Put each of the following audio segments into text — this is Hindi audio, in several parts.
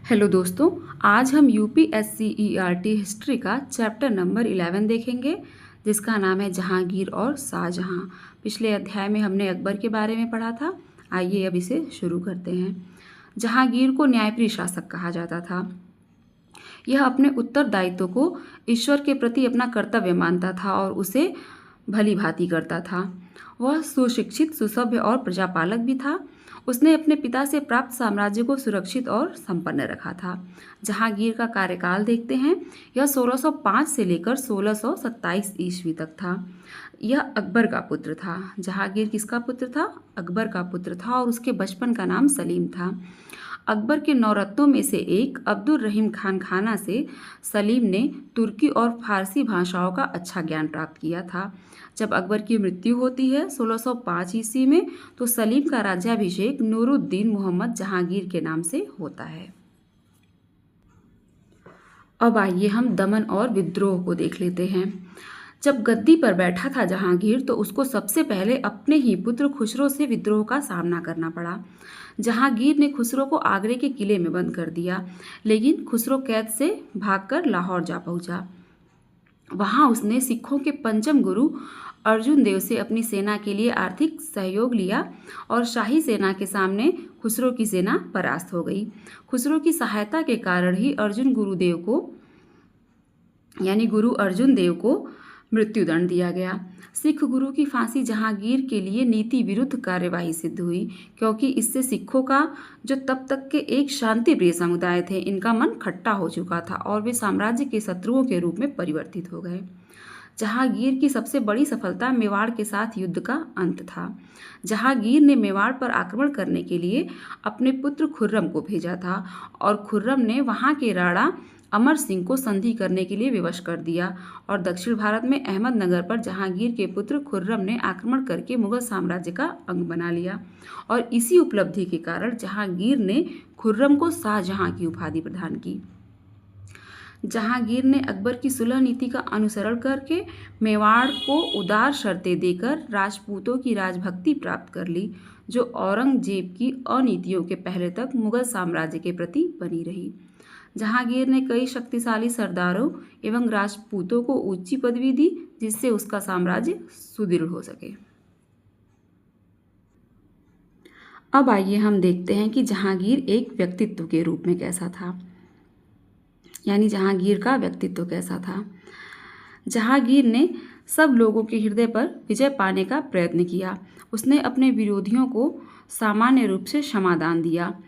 हेलो दोस्तों। आज हम यूपीएससी हिस्ट्री का चैप्टर नंबर 11 देखेंगे, जिसका नाम है जहांगीर और शाहजहां। पिछले अध्याय में हमने अकबर के बारे में पढ़ा था। आइए अब इसे शुरू करते हैं। जहांगीर को न्यायप्रिय शासक कहा जाता था। यह अपने उत्तरदायित्व को ईश्वर के प्रति अपना कर्तव्य मानता था और उसे भली भांति करता था। वह सुशिक्षित, सुसभ्य और प्रजापालक भी था। उसने अपने पिता से प्राप्त साम्राज्य को सुरक्षित और संपन्न रखा था। जहांगीर का कार्यकाल देखते हैं। यह 1605 से लेकर 1627 ईस्वी तक था। यह अकबर का पुत्र था। जहांगीर किसका पुत्र था? अकबर का पुत्र था और उसके बचपन का नाम सलीम था। अकबर के नौरत्नों में से एक अब्दुल रहीम खान खाना से सलीम ने तुर्की और फारसी भाषाओं का अच्छा ज्ञान प्राप्त किया था। जब अकबर की मृत्यु होती है 1605 ईस्वी में, तो सलीम का राज्याभिषेक नूरुद्दीन मोहम्मद जहांगीर के नाम से होता है। अब आइए हम दमन और विद्रोह को देख लेते हैं। जब गद्दी पर बैठा था जहांगीर, तो उसको सबसे पहले अपने ही पुत्र खुसरो से विद्रोह का सामना करना पड़ा। जहांगीर ने खुसरो को आगरे के किले में बंद कर दिया, लेकिन खुसरो कैद से भागकर लाहौर जा पहुंचा। वहां उसने सिखों के पंचम गुरु अर्जुन देव से अपनी सेना के लिए आर्थिक सहयोग लिया और शाही सेना के सामने खुसरो की सेना परास्त हो गई। खुसरो की सहायता के कारण ही गुरु अर्जुन देव को मृत्युदंड दिया गया। सिख गुरु की फांसी जहांगीर के लिए नीति विरुद्ध कार्यवाही सिद्ध हुई, क्योंकि इससे सिखों का, जो तब तक के एक शांतिप्रिय समुदाय थे, इनका मन खट्टा हो चुका था और वे साम्राज्य के शत्रुओं के रूप में परिवर्तित हो गए। जहांगीर की सबसे बड़ी सफलता मेवाड़ के साथ युद्ध का अंत था। जहांगीर ने मेवाड़ पर आक्रमण करने के लिए अपने पुत्र खुर्रम को भेजा था और खुर्रम ने वहां के राणा अमर सिंह को संधि करने के लिए विवश कर दिया और दक्षिण भारत में अहमदनगर पर जहांगीर के पुत्र खुर्रम ने आक्रमण करके मुगल साम्राज्य का अंग बना लिया। और इसी उपलब्धि के कारण जहांगीर ने खुर्रम को शाहजहां की उपाधि प्रदान की। जहांगीर ने अकबर की सुलह नीति का अनुसरण करके मेवाड़ को उदार शर्तें देकर राजपूतों की राजभक्ति प्राप्त कर ली, जो औरंगजेब की अनीतियों के पहले तक मुगल साम्राज्य के प्रति बनी रही। जहांगीर ने कई शक्तिशाली सरदारों एवं राजपूतों को ऊंची पदवी दी, जिससे उसका साम्राज्य सुदृढ़ हो सके। अब आइए हम देखते हैं कि जहांगीर एक व्यक्तित्व के रूप में कैसा था, यानी जहांगीर का व्यक्तित्व कैसा था। जहांगीर ने सब लोगों के हृदय पर विजय पाने का प्रयत्न किया। उसने अपने विरोधियों को सामान्य रूप से क्षमादान दिया,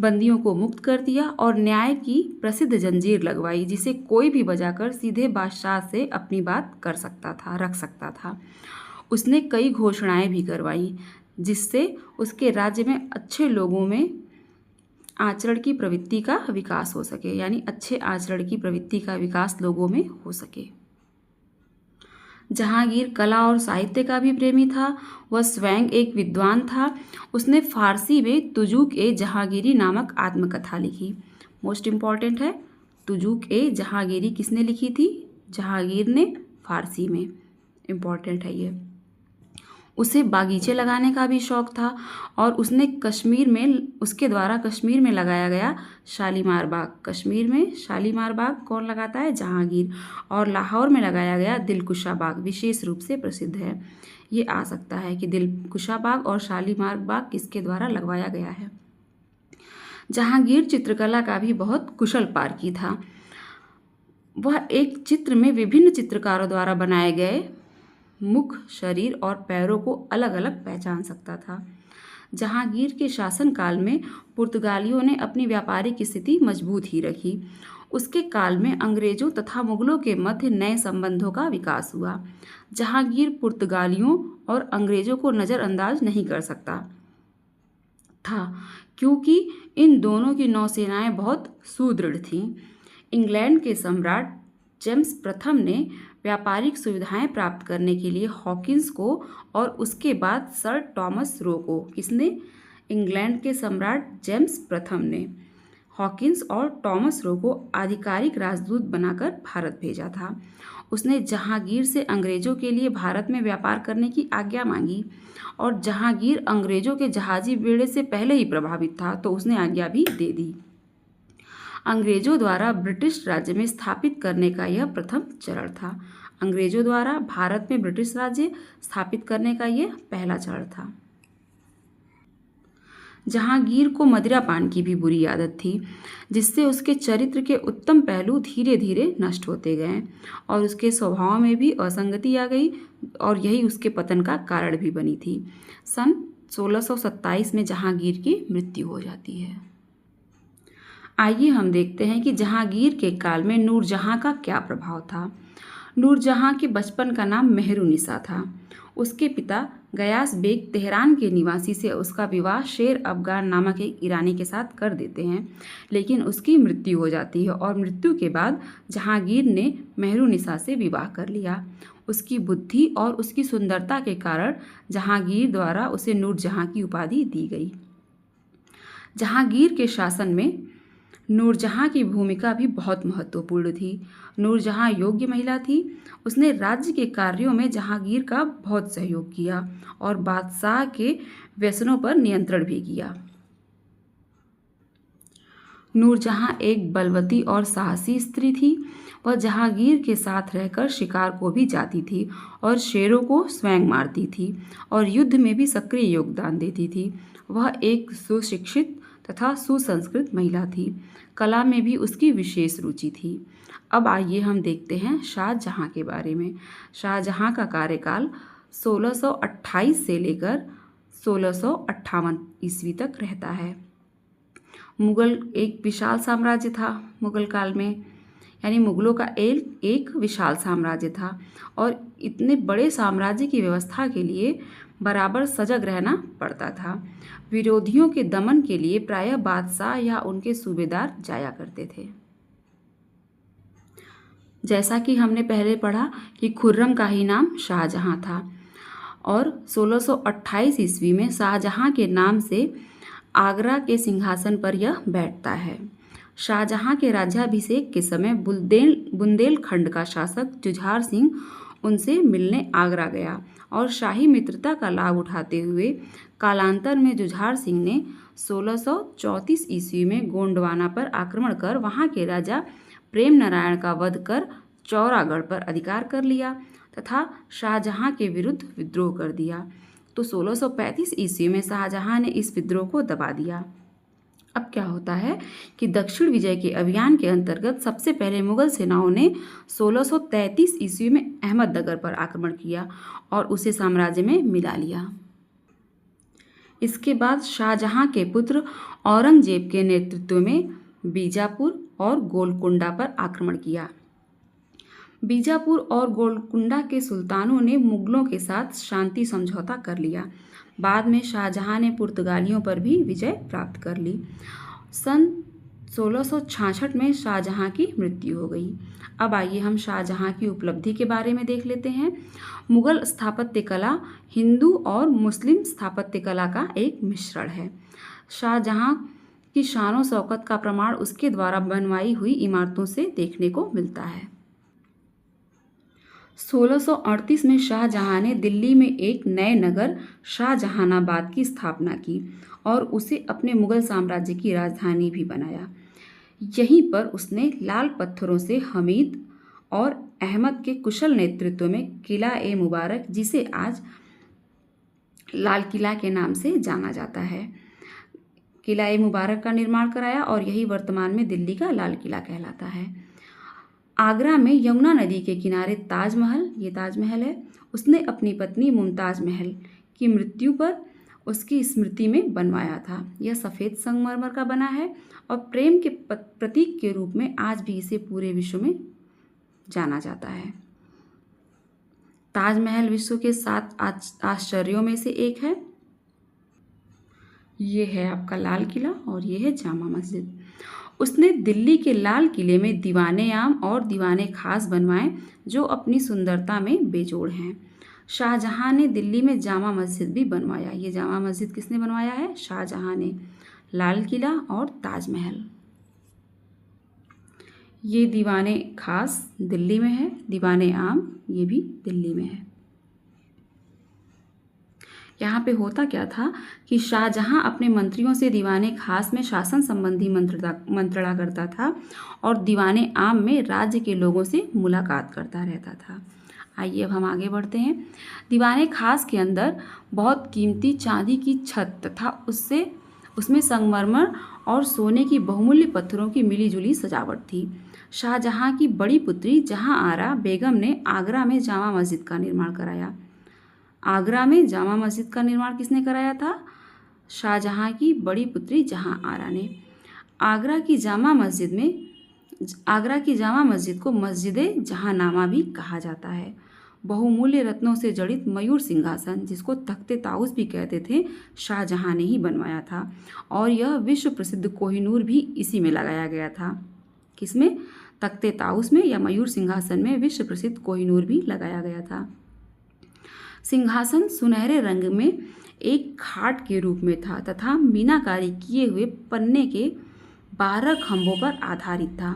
बंदियों को मुक्त कर दिया और न्याय की प्रसिद्ध जंजीर लगवाई, जिसे कोई भी बजाकर सीधे बादशाह से अपनी बात रख सकता था। उसने कई घोषणाएं भी करवाई, जिससे उसके राज्य में अच्छे लोगों में आचरण की प्रवृत्ति का विकास हो सके, यानी अच्छे आचरण की प्रवृत्ति का विकास लोगों में हो सके। जहांगीर कला और साहित्य का भी प्रेमी था। वह स्वयं एक विद्वान था। उसने फारसी में तुजूक ए जहांगीरी नामक आत्मकथा लिखी। मोस्ट इम्पॉर्टेंट है, तुजूक ए जहांगीरी किसने लिखी थी? जहांगीर ने, फारसी में। इम्पॉर्टेंट है ये। उसे बागीचे लगाने का भी शौक था और उसके द्वारा कश्मीर में लगाया गया शालीमार बाग, कश्मीर में शालीमार बाग कौन लगाता है? जहांगीर। और लाहौर में लगाया गया दिलकुशा बाग विशेष रूप से प्रसिद्ध है। ये आ सकता है कि दिलकुशा बाग और शालीमार बाग किसके द्वारा लगवाया गया है। जहांगीर चित्रकला का भी बहुत कुशल पारखी था। वह एक चित्र में विभिन्न चित्रकारों द्वारा बनाए गए मुख, शरीर और पैरों को अलग अलग पहचान सकता था। जहांगीर के शासनकाल में पुर्तगालियों ने अपनी व्यापारिक स्थिति मजबूत ही रखी। उसके काल में अंग्रेजों तथा मुगलों के मध्य नए संबंधों का विकास हुआ। जहांगीर पुर्तगालियों और अंग्रेजों को नज़रअंदाज नहीं कर सकता था, क्योंकि इन दोनों की नौसेनाएं बहुत सुदृढ़ थीं। इंग्लैंड के सम्राट जेम्स प्रथम ने व्यापारिक सुविधाएं प्राप्त करने के लिए हॉकिंस को और उसके बाद सर टॉमस रो को, किसने? इंग्लैंड के सम्राट जेम्स प्रथम ने हॉकिंस और टॉमस रो को आधिकारिक राजदूत बनाकर भारत भेजा था। उसने जहांगीर से अंग्रेजों के लिए भारत में व्यापार करने की आज्ञा मांगी और जहांगीर अंग्रेजों के जहाजी बेड़े से पहले ही प्रभावित था, तो उसने आज्ञा भी दे दी। अंग्रेजों द्वारा ब्रिटिश राज्य में स्थापित करने का यह प्रथम चरण था। अंग्रेजों द्वारा भारत में ब्रिटिश राज्य स्थापित करने का यह पहला चरण था। जहांगीर को मदिरापान की भी बुरी आदत थी, जिससे उसके चरित्र के उत्तम पहलू धीरे धीरे नष्ट होते गए और उसके स्वभाव में भी असंगति आ गई और यही उसके पतन का कारण भी बनी थी। सन 1627 में जहांगीर की मृत्यु हो जाती है। आइए हम देखते हैं कि जहांगीर के काल में नूरजहां का क्या प्रभाव था। नूरजहां के बचपन का नाम मेहरुनिसा था। उसके पिता गयास बेग तेहरान के निवासी से उसका विवाह शेर अफगान नामक एक ईरानी के साथ कर देते हैं, लेकिन उसकी मृत्यु हो जाती है और मृत्यु के बाद जहांगीर ने मेहरुनिसा से विवाह कर लिया। उसकी बुद्धि और उसकी सुंदरता के कारण जहांगीर द्वारा उसे नूरजहां की उपाधि दी गई। जहांगीर के शासन में नूरजहां की भूमिका भी बहुत महत्वपूर्ण थी। नूरजहां योग्य महिला थी। उसने राज्य के कार्यों में जहांगीर का बहुत सहयोग किया और बादशाह के व्यसनों पर नियंत्रण भी किया। नूरजहां एक बलवती और साहसी स्त्री थी। वह जहांगीर के साथ रहकर शिकार को भी जाती थी और शेरों को स्वयं मारती थी और युद्ध में भी सक्रिय योगदान देती थी। वह एक सुशिक्षित तथा सुसंस्कृत महिला थी। कला में भी उसकी विशेष रुचि थी। अब आइए हम देखते हैं शाहजहां के बारे में। शाहजहां का कार्यकाल 1628 से लेकर 1658 ईस्वी तक रहता है। मुगल एक विशाल साम्राज्य था। मुगल काल में यानी मुगलों का एक विशाल साम्राज्य था और इतने बड़े साम्राज्य की व्यवस्था के लिए बराबर सजग रहना पड़ता था। विरोधियों के दमन के लिए प्रायः बादशाह या उनके सूबेदार जाया करते थे। जैसा कि हमने पहले पढ़ा कि खुर्रम का ही नाम शाहजहां था और 1628 ईस्वी में शाहजहां के नाम से आगरा के सिंहासन पर यह बैठता है। शाहजहां के राज्याभिषेक के समय बुंदेलखंड का शासक जुझार सिंह उनसे मिलने आगरा गया और शाही मित्रता का लाभ उठाते हुए कालांतर में जुझार सिंह ने 1634 ईस्वी में गोंडवाना पर आक्रमण कर वहां के राजा प्रेम नारायण का वध कर चौरागढ़ पर अधिकार कर लिया तथा शाहजहां के विरुद्ध विद्रोह कर दिया। तो 1635 ईस्वी में शाहजहां ने इस विद्रोह को दबा दिया। अब क्या होता है कि दक्षिण विजय के अभियान के अंतर्गत सबसे पहले मुगल सेनाओं ने 1633 ईस्वी में अहमदनगर पर आक्रमण किया और उसे साम्राज्य में मिला लिया। इसके बाद शाहजहां के पुत्र औरंगजेब के नेतृत्व में बीजापुर और गोलकुंडा पर आक्रमण किया। बीजापुर और गोलकुंडा के सुल्तानों ने मुगलों के साथ शांति समझौता कर लिया। बाद में शाहजहां ने पुर्तगालियों पर भी विजय प्राप्त कर ली। सन 1666 में शाहजहां की मृत्यु हो गई। अब आइए हम शाहजहां की उपलब्धि के बारे में देख लेते हैं। मुगल स्थापत्य कला हिंदू और मुस्लिम स्थापत्य कला का एक मिश्रण है। शाहजहां की शान शौकत का प्रमाण उसके द्वारा बनवाई हुई इमारतों से देखने को मिलता है। 1638 में शाहजहां ने दिल्ली में एक नए नगर शाहजहानाबाद की स्थापना की और उसे अपने मुगल साम्राज्य की राजधानी भी बनाया। यहीं पर उसने लाल पत्थरों से हमीद और अहमद के कुशल नेतृत्व में किला ए मुबारक, जिसे आज लाल किला के नाम से जाना जाता है, किला ए मुबारक का निर्माण कराया और यही वर्तमान में दिल्ली का लाल किला कहलाता है। आगरा में यमुना नदी के किनारे ताजमहल, ये ताजमहल है, उसने अपनी पत्नी मुमताज महल की मृत्यु पर उसकी स्मृति में बनवाया था। यह सफ़ेद संगमरमर का बना है और प्रेम के प्रतीक के रूप में आज भी इसे पूरे विश्व में जाना जाता है। ताजमहल विश्व के 7 आश्चर्यों में से एक है। ये है आपका लाल किला और ये है जामा मस्जिद। उसने दिल्ली के लाल किले में दीवाने आम और दीवाने खास बनवाए जो अपनी सुंदरता में बेजोड़ हैं। शाहजहां ने दिल्ली में जामा मस्जिद भी बनवाया। ये जामा मस्जिद किसने बनवाया है? शाहजहां ने। लाल किला और ताजमहल। ये दीवाने खास दिल्ली में है, दीवाने आम ये भी दिल्ली में है। यहाँ पे होता क्या था कि शाहजहां अपने मंत्रियों से दीवाने खास में शासन संबंधी मंत्रणा करता था और दीवाने आम में राज्य के लोगों से मुलाकात करता रहता था। आइए अब हम आगे बढ़ते हैं। दीवाने खास के अंदर बहुत कीमती चांदी की छत तथा उसमें संगमरमर और सोने की बहुमूल्य पत्थरों की मिलीजुली सजावट थी। शाहजहां की बड़ी पुत्री जहां आरा बेगम ने आगरा में जामा मस्जिद का निर्माण कराया। आगरा में जामा मस्जिद का निर्माण किसने कराया था? शाहजहां की बड़ी पुत्री जहां आरा ने। आगरा की जामा मस्जिद को मस्जिद जहांनामा भी कहा जाता है। बहुमूल्य रत्नों से जड़ित मयूर सिंहासन, जिसको तख्ते ताउस भी कहते थे, शाहजहां ने ही बनवाया था और यह विश्व प्रसिद्ध कोहिनूर भी इसी में लगाया गया था। किसमें? तख्ते ताउस में या मयूर सिंहासन में विश्व प्रसिद्ध कोहिनूर भी लगाया गया था। सिंहासन सुनहरे रंग में एक खाट के रूप में था तथा मीनाकारी किए हुए पन्ने के 12 खंभों पर आधारित था।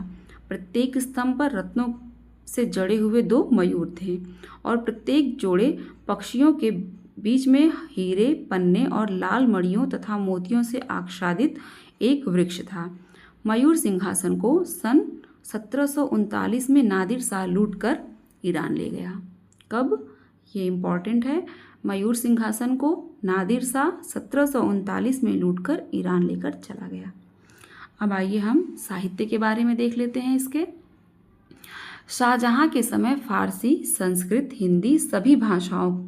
प्रत्येक स्तंभ पर रत्नों से जड़े हुए 2 मयूर थे और प्रत्येक जोड़े पक्षियों के बीच में हीरे, पन्ने और लाल मणियों तथा मोतियों से आच्छादित एक वृक्ष था। मयूर सिंहासन को सन 1739 में नादिर शाह लूटकर ईरान ले गया। कब? ये इम्पॉर्टेंट है। मयूर सिंहासन को नादिर शाह 1739 में लूटकर ईरान लेकर चला गया। अब आइए हम साहित्य के बारे में देख लेते हैं इसके। शाहजहां के समय फारसी, संस्कृत, हिंदी सभी भाषाओं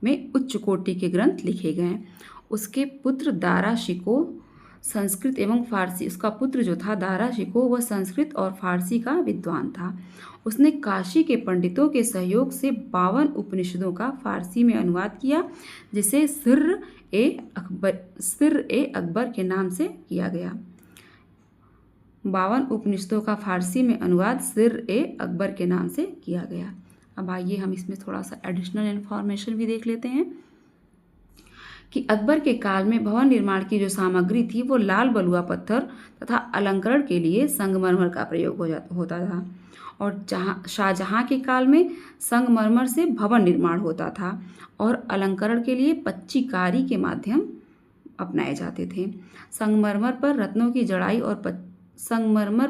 में उच्च कोटि के ग्रंथ लिखे गए। उसके पुत्र दारा शिको संस्कृत एवं फारसी, उसका पुत्र जो था दारा शिको, वह संस्कृत और फारसी का विद्वान था। उसने काशी के पंडितों के सहयोग से 52 उपनिषदों का फारसी में अनुवाद किया, जिसे सिर-ए-अकबर के नाम से किया गया। 52 उपनिषदों का फारसी में अनुवाद सिर-ए-अकबर के नाम से किया गया। अब आइए हम इसमें थोड़ा सा एडिशनल इन्फॉर्मेशन भी देख लेते हैं कि अकबर के काल में भवन निर्माण की जो सामग्री थी वो लाल बलुआ पत्थर तथा अलंकरण के लिए संगमरमर का प्रयोग होता था और शाहजहां के काल में संगमरमर से भवन निर्माण होता था और अलंकरण के लिए पच्चीकारी के माध्यम अपनाए जाते थे। संगमरमर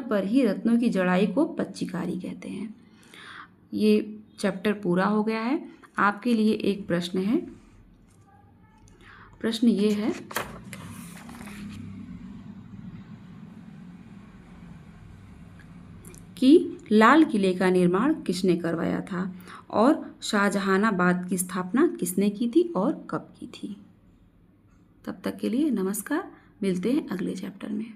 पर ही रत्नों की जड़ाई को पच्चीकारी कहते हैं। ये चैप्टर पूरा हो गया है। आपके लिए एक प्रश्न है। प्रश्न ये है कि लाल किले का निर्माण किसने करवाया था और शाहजहानाबाद की स्थापना किसने की थी और कब की थी। तब तक के लिए नमस्कार। मिलते हैं अगले चैप्टर में।